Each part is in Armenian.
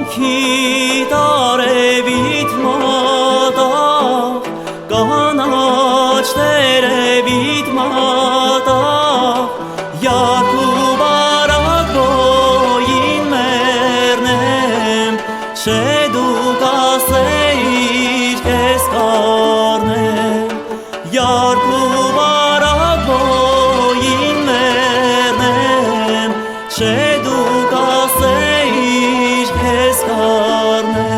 Կյանքի տարևիդ մատաղ, կանաչ տերևիդ մատաղ, Յարդու բարակ բոյին մեռնեմ, Չէ դու կասեիր կեզ կառնեմ, Յարդու բարակ բոյին մեռնեմ, Չէ դու կասեիր կեզ կառնեմ։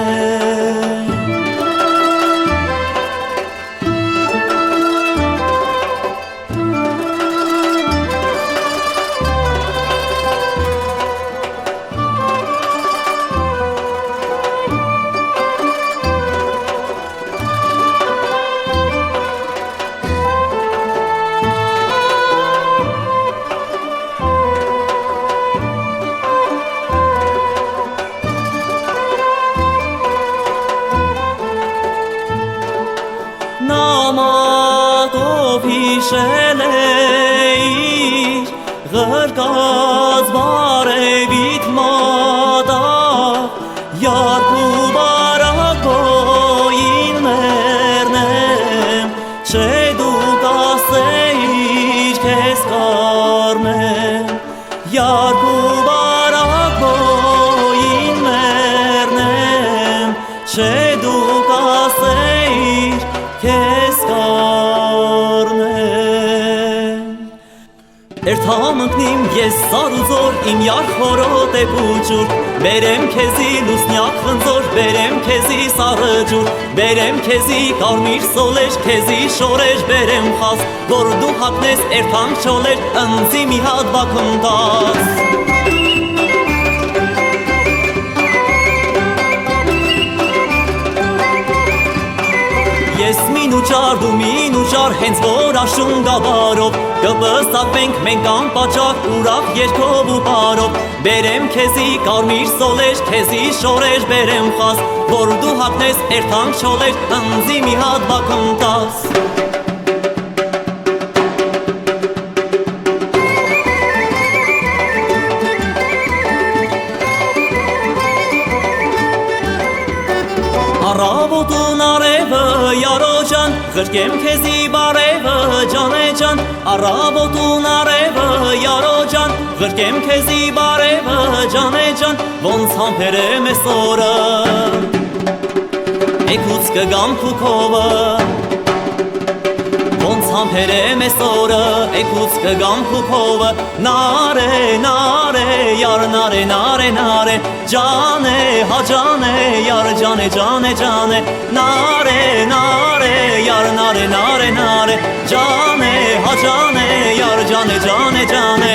Նամակով հիշել էիր ղրկած բարևիդ մատաղ, Յարդու բարակ բոյին մեռնեմ, Չէ դու կասեիր կեզ կառնեմ, Յարդու բարակ բոյին մեռնեմ, Չէ դու կասեիր կեզ կառնեմ։ Երթամ ընկնիմ ես սարուզոր, իմ յարդորոտ է փուջուր, Բերեմ քեզի լուսնյակ խնձոր, բերեմ քեզի սառը ջուր, Բերեմ քեզի կարմիր սոլեր, քեզի շորեր բերեմ խազ, Որ դու հագնես երթանք չոլեր, ընձի մի հատ բաքում տաս։ Ես մինուճար, դու մինուճար, հենց որ աշուն գավարով, Կպստակվենք մենք անպատճառ, ուրախ երգով ու պարով, Բերեմ քեզի կարմիր սոլեր, քեզի շորեր բերեմ խազ, Որ դու հագնես երթանք չոլեր, ընձի մի հատ բաքում տաս։ Առավոտուն արևը յարո ջան, Ղրկեմ քեզի բարևը ջանե ջան, Առավոտուն արևը յարո ջան, Ղրկեմ քեզի բարևը ջանե ջան, Ոնց համբերեմ ես օրը, Էգուց կգամ քուքովը, Ոնց համբերեմ ես օրը, Էգուց կգամ քուքովը, Նարե, նարե, յար նարե, նարե, նարե, Ջանե, հա ջանե, յար ջանե, ջանե, ջանե, Նարե, նարե, յար նարե, նարե, նարե, Ջանե, հա ջանե, յար ջանե, ջանե, ջանե